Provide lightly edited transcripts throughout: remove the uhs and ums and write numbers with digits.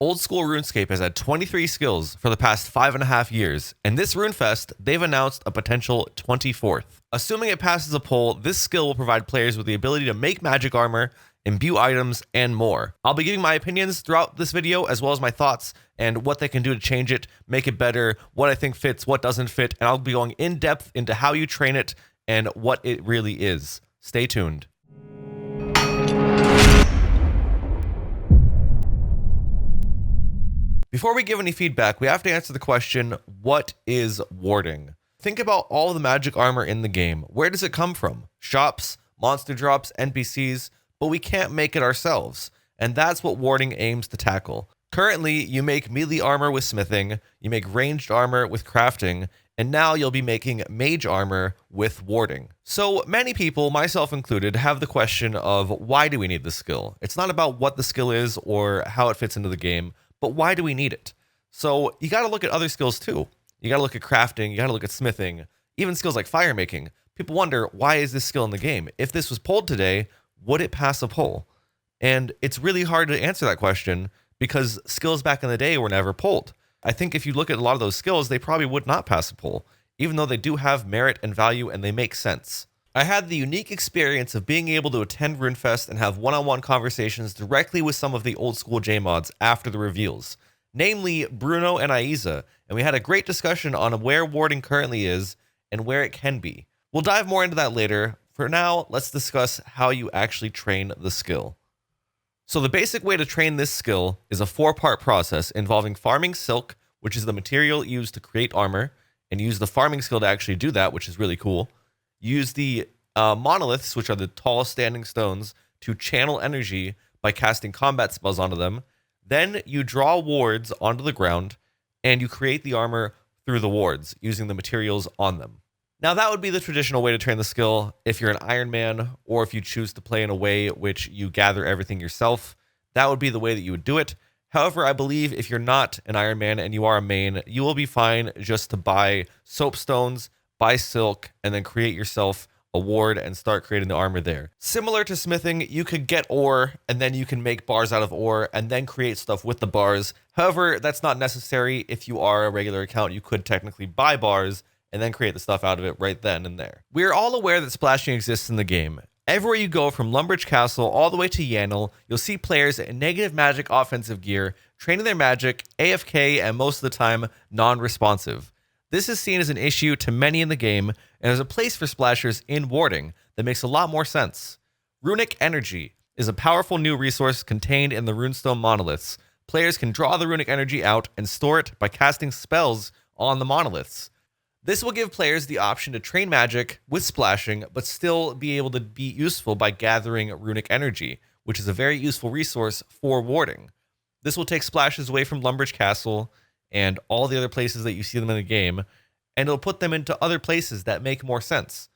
Old School RuneScape has had 23 skills for the past 5.5 years, and this RuneFest, they've announced a potential 24th. Assuming it passes a poll, this skill will provide players with the ability to make magic armor, imbue items, and more. I'll be giving my opinions throughout this video, as well as my thoughts and what they can do to change it, make it better, what I think fits, what doesn't fit, and I'll be going in depth into how you train it and what it really is. Stay tuned. Before we give any feedback, we have to answer the question, what is warding? Think about all the magic armor in the game. Where does it come from? Shops, monster drops, NPCs, but we can't make it ourselves. And that's what warding aims to tackle. Currently, you make melee armor with smithing, you make ranged armor with crafting, and now you'll be making mage armor with warding. So many people, myself included, have the question of why do we need this skill? It's not about what the skill is or how it fits into the game, but why do we need it? So you got to look at other skills too. You got to look at crafting, you got to look at smithing, even skills like fire making. People wonder, why is this skill in the game? If this was polled today, would it pass a poll? And it's really hard to answer that question because skills back in the day were never polled. I think if you look at a lot of those skills, they probably would not pass a poll, even though they do have merit and value and they make sense. I had the unique experience of being able to attend RuneFest and have one-on-one conversations directly with some of the old school JMods after the reveals, namely Bruno and Aiza, and we had a great discussion on where warding currently is and where it can be. We'll dive more into that later. For now, let's discuss how you actually train the skill. So the basic way to train this skill is a 4-part process involving farming silk, which is the material used to create armor, and use the farming skill to actually do that, which is really cool. Use the monoliths, which are the tall standing stones, to channel energy by casting combat spells onto them. Then you draw wards onto the ground, and you create the armor through the wards, using the materials on them. Now that would be the traditional way to train the skill if you're an Iron Man, or if you choose to play in a way which you gather everything yourself. That would be the way that you would do it. However, I believe if you're not an Iron Man and you are a main, you will be fine just to buy soapstones, buy silk, and then create yourself a ward and start creating the armor there. Similar to smithing, you could get ore and then you can make bars out of ore and then create stuff with the bars. However, that's not necessary. If you are a regular account, you could technically buy bars and then create the stuff out of it right then and there. We're all aware that splashing exists in the game. Everywhere you go, from Lumbridge Castle all the way to Yanel, you'll see players in negative magic offensive gear, training their magic, AFK, and most of the time, non-responsive. This is seen as an issue to many in the game, and there's a place for splashers in warding that makes a lot more sense. Runic Energy is a powerful new resource contained in the runestone monoliths. Players can draw the runic energy out and store it by casting spells on the monoliths. This will give players the option to train magic with splashing, but still be able to be useful by gathering runic energy, which is a very useful resource for warding. This will take splashes away from Lumbridge Castle and all the other places that you see them in the game, and it'll put them into other places that make more sense.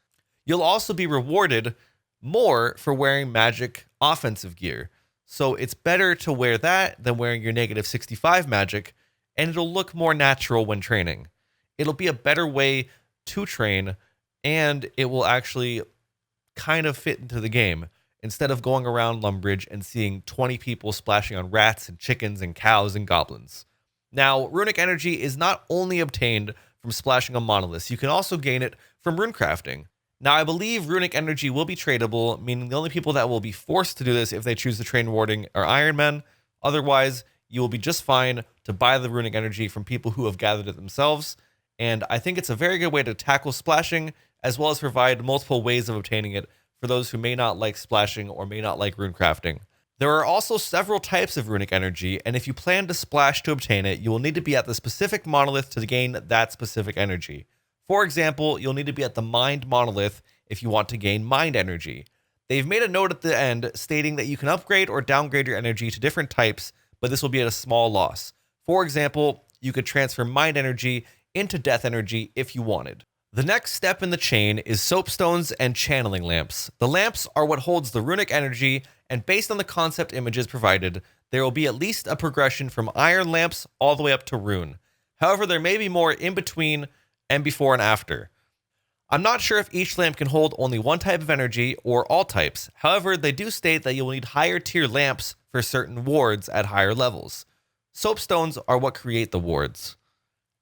You'll also be rewarded more for wearing magic offensive gear. So it's better to wear that than wearing your negative 65 magic, and it'll look more natural when training. It'll be a better way to train, and it will actually kind of fit into the game instead of going around Lumbridge and seeing 20 people splashing on rats and chickens and cows and goblins. Now, runic energy is not only obtained from splashing on monoliths, you can also gain it from runecrafting. Now, I believe runic energy will be tradable, meaning the only people that will be forced to do this if they choose to train warding are Iron Men. Otherwise, you will be just fine to buy the runic energy from people who have gathered it themselves. And I think it's a very good way to tackle splashing, as well as provide multiple ways of obtaining it for those who may not like splashing or may not like runecrafting. There are also several types of runic energy, and if you plan to splash to obtain it, you will need to be at the specific monolith to gain that specific energy. For example, you'll need to be at the Mind monolith if you want to gain Mind energy. They've made a note at the end stating that you can upgrade or downgrade your energy to different types, but this will be at a small loss. For example, you could transfer Mind energy into Death energy if you wanted. The next step in the chain is soapstones and channeling lamps. The lamps are what holds the runic energy, and based on the concept images provided, there will be at least a progression from iron lamps all the way up to rune. However, there may be more in between and before and after. I'm not sure if each lamp can hold only one type of energy or all types. However, they do state that you will need higher tier lamps for certain wards at higher levels. Soapstones are what create the wards.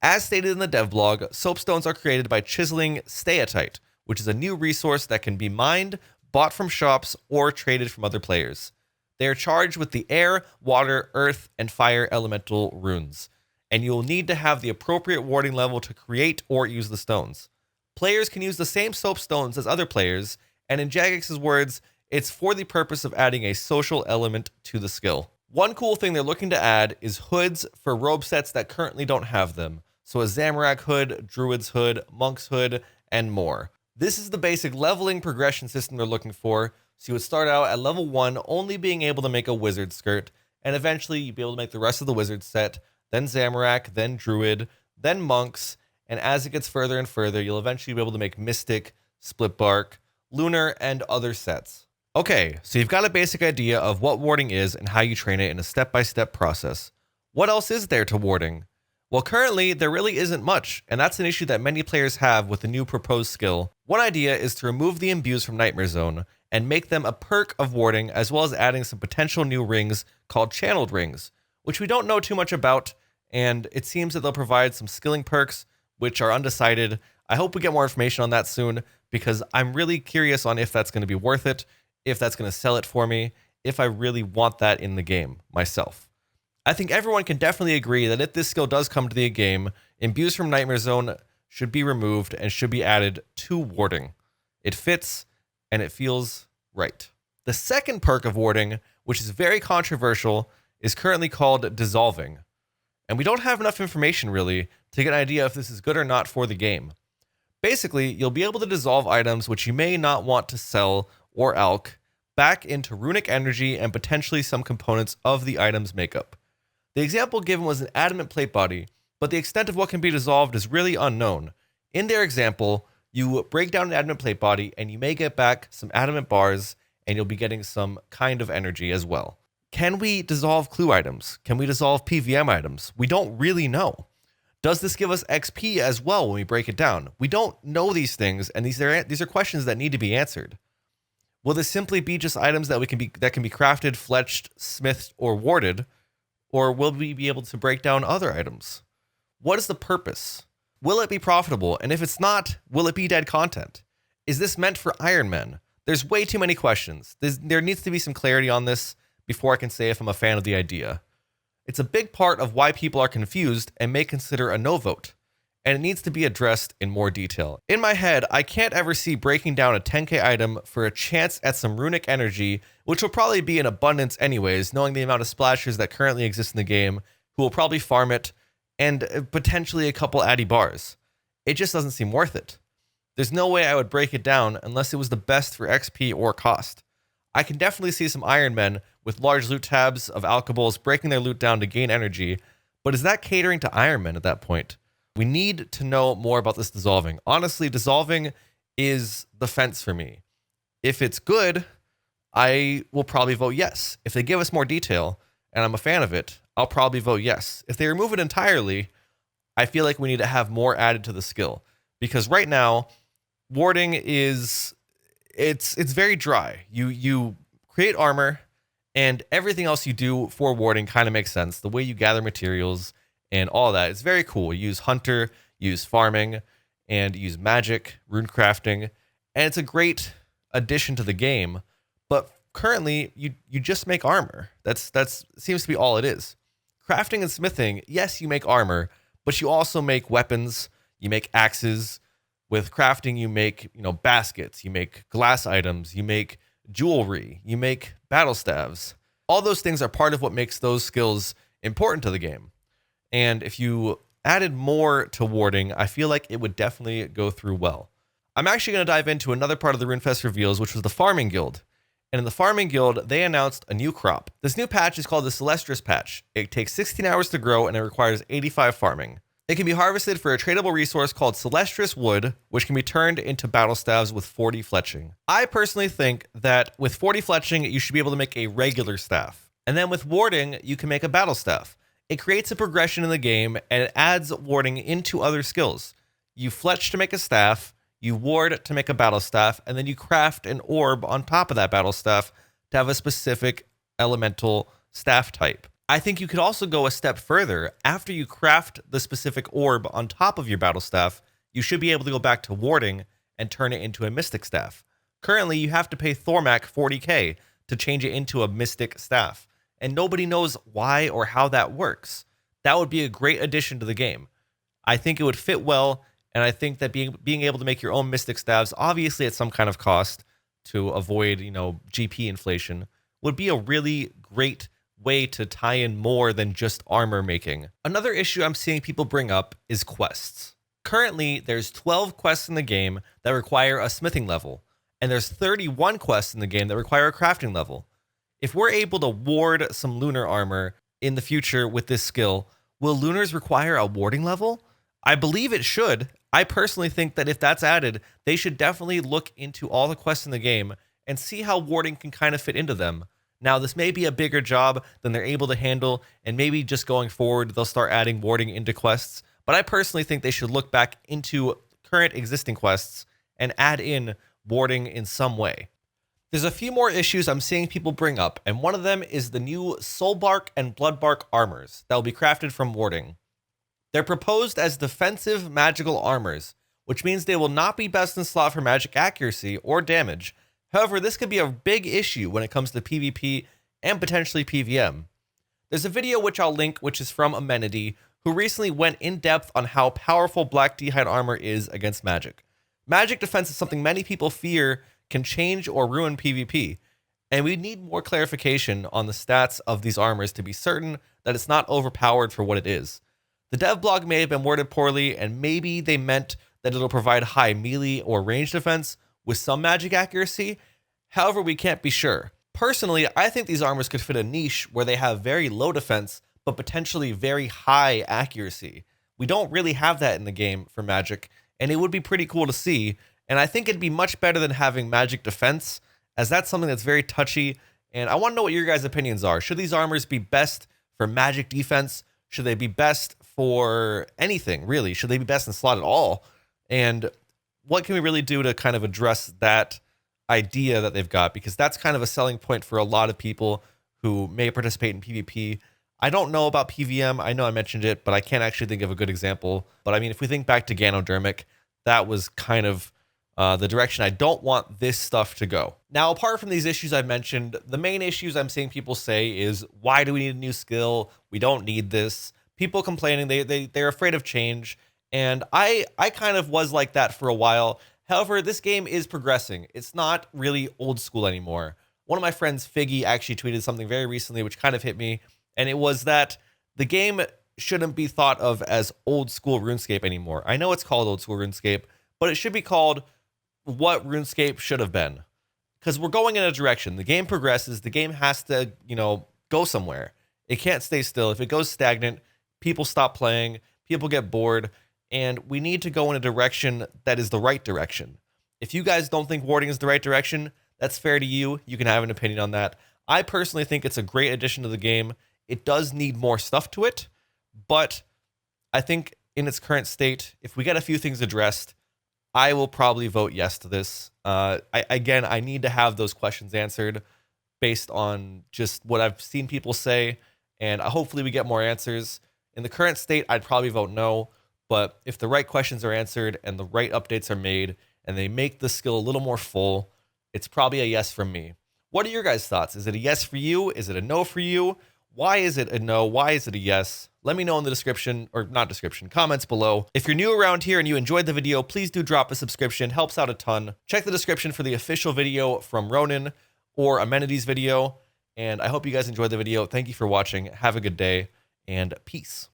As stated in the devlog, soapstones are created by chiseling steatite, which is a new resource that can be mined, bought from shops, or traded from other players. They are charged with the air, water, earth, and fire elemental runes, and you will need to have the appropriate warding level to create or use the stones. Players can use the same soapstones as other players, and in Jagex's words, it's for the purpose of adding a social element to the skill. One cool thing they're looking to add is hoods for robe sets that currently don't have them. So a Zamorak hood, Druid's hood, Monk's hood, and more. This is the basic leveling progression system they're looking for. So you would start out at level 1 only being able to make a wizard skirt, and eventually you'd be able to make the rest of the wizard set, then Zamorak, then Druid, then Monks, and as it gets further and further, you'll eventually be able to make Mystic, Split Bark, Lunar, and other sets. Okay, so you've got a basic idea of what warding is and how you train it in a step-by-step process. What else is there to warding? Well, currently, there really isn't much, and that's an issue that many players have with the new proposed skill. One idea is to remove the imbues from Nightmare Zone and make them a perk of warding, as well as adding some potential new rings called Channeled Rings, which we don't know too much about, and it seems that they'll provide some skilling perks, which are undecided. I hope we get more information on that soon, because I'm really curious on if that's going to be worth it, if that's going to sell it for me, if I really want that in the game myself. I think everyone can definitely agree that if this skill does come to the game, imbues from Nightmare Zone should be removed and should be added to warding. It fits and it feels right. The second perk of warding, which is very controversial, is currently called dissolving. And we don't have enough information really to get an idea if this is good or not for the game. Basically, you'll be able to dissolve items which you may not want to sell or alch back into runic energy and potentially some components of the item's makeup. The example given was an adamant plate body, but the extent of what can be dissolved is really unknown. In their example, you break down an adamant plate body and you may get back some adamant bars and you'll be getting some kind of energy as well. Can we dissolve clue items? Can we dissolve PVM items? We don't really know. Does this give us XP as well when we break it down? We don't know these things, and these are questions that need to be answered. Will this simply be just items that can be crafted, fletched, smithed, or warded? Or will we be able to break down other items? What is the purpose? Will it be profitable? And if it's not, will it be dead content? Is this meant for Iron Men? There's way too many questions. There needs to be some clarity on this before I can say if I'm a fan of the idea. It's a big part of why people are confused and may consider a no vote, and it needs to be addressed in more detail. In my head, I can't ever see breaking down a 10k item for a chance at some runic energy, which will probably be in abundance anyways, knowing the amount of splashers that currently exist in the game, who will probably farm it, and potentially a couple addy bars. It just doesn't seem worth it. There's no way I would break it down unless it was the best for XP or cost. I can definitely see some Iron Men with large loot tabs of alchables breaking their loot down to gain energy, but is that catering to Iron Men at that point? We need to know more about this dissolving. Honestly, dissolving is the fence for me. If it's good, I will probably vote yes. If they give us more detail and I'm a fan of it, I'll probably vote yes. If they remove it entirely, I feel like we need to have more added to the skill, because right now warding is it's very dry. You create armor and everything else you do for warding kind of makes sense. The way you gather materials and all that, it's very cool. You use hunter, use farming, and use magic, rune crafting, and it's a great addition to the game. But currently, you just make armor. That's seems to be all it is. Crafting and smithing, yes, you make armor, but you also make weapons. You make axes. With crafting, you make baskets. You make glass items. You make jewelry. You make battle staves. All those things are part of what makes those skills important to the game. And if you added more to warding, I feel like it would definitely go through well. I'm actually going to dive into another part of the RuneFest reveals, which was the Farming Guild. And in the Farming Guild, they announced a new crop. This new patch is called the Celestris patch. It takes 16 hours to grow and it requires 85 farming. It can be harvested for a tradable resource called Celestris Wood, which can be turned into battle staves with 40 fletching. I personally think that with 40 fletching, you should be able to make a regular staff. And then with warding, you can make a battle staff. It creates a progression in the game and it adds warding into other skills. You fletch to make a staff, you ward to make a battle staff, and then you craft an orb on top of that battle staff to have a specific elemental staff type. I think you could also go a step further. After you craft the specific orb on top of your battle staff, you should be able to go back to warding and turn it into a mystic staff. Currently, you have to pay Thormac 40k to change it into a mystic staff, and nobody knows why or how that works. That would be a great addition to the game. I think it would fit well, and I think that being able to make your own mystic staves, obviously at some kind of cost to avoid, GP inflation, would be a really great way to tie in more than just armor making. Another issue I'm seeing people bring up is quests. Currently, there's 12 quests in the game that require a smithing level, and there's 31 quests in the game that require a crafting level. If we're able to ward some lunar armor in the future with this skill, will lunars require a warding level? I believe it should. I personally think that if that's added, they should definitely look into all the quests in the game and see how warding can kind of fit into them. Now, this may be a bigger job than they're able to handle, and maybe just going forward, they'll start adding warding into quests. But I personally think they should look back into current existing quests and add in warding in some way. There's a few more issues I'm seeing people bring up, and one of them is the new Soulbark and Bloodbark armors that will be crafted from warding. They're proposed as defensive magical armors, which means they will not be best in slot for magic accuracy or damage. However, this could be a big issue when it comes to PvP and potentially PvM. There's a video which I'll link, which is from Amenity, who recently went in depth on how powerful Black D'hide armor is against magic. Magic defense is something many people fear can change or ruin PvP, and we need more clarification on the stats of these armors to be certain that it's not overpowered for what it is. The dev blog may have been worded poorly, and maybe they meant that it'll provide high melee or range defense with some magic accuracy. However, we can't be sure. Personally, I think these armors could fit a niche where they have very low defense, but potentially very high accuracy. We don't really have that in the game for magic, and it would be pretty cool to see. And I think it'd be much better than having magic defense, as that's something that's very touchy. And I want to know what your guys' opinions are. Should these armors be best for magic defense? Should they be best for anything, really? Should they be best in slot at all? And what can we really do to kind of address that idea that they've got? Because that's kind of a selling point for a lot of people who may participate in PvP. I don't know about PvM. I know I mentioned it, but I can't actually think of a good example. But I mean, if we think back to Ganodermic, that was kind of the direction I don't want this stuff to go. Now, apart from these issues I mentioned, the main issues I'm seeing people say is, why do we need a new skill? We don't need this. People complaining, they're afraid of change. And I kind of was like that for a while. However, this game is progressing. It's not really old school anymore. One of my friends, Figgy, actually tweeted something very recently which kind of hit me. And it was that the game shouldn't be thought of as old school RuneScape anymore. I know it's called old school RuneScape, but it should be called what RuneScape should have been. Because we're going in a direction. The game progresses. The game has to, go somewhere. It can't stay still. If it goes stagnant, people stop playing, people get bored, and we need to go in a direction that is the right direction. If you guys don't think warding is the right direction, that's fair to you. You can have an opinion on that. I personally think it's a great addition to the game. It does need more stuff to it, but I think in its current state, if we get a few things addressed, I will probably vote yes to this. I need to have those questions answered based on just what I've seen people say, and hopefully we get more answers. In the current state, I'd probably vote no, but if the right questions are answered and the right updates are made and they make the skill a little more full, it's probably a yes from me. What are your guys' thoughts? Is it a yes for you? Is it a no for you? Why is it a no? Why is it a yes? Let me know in the description, or not description, comments below. If you're new around here and you enjoyed the video, please do drop a subscription. Helps out a ton. Check the description for the official video from Ronin or Amenity's video. And I hope you guys enjoyed the video. Thank you for watching. Have a good day and peace.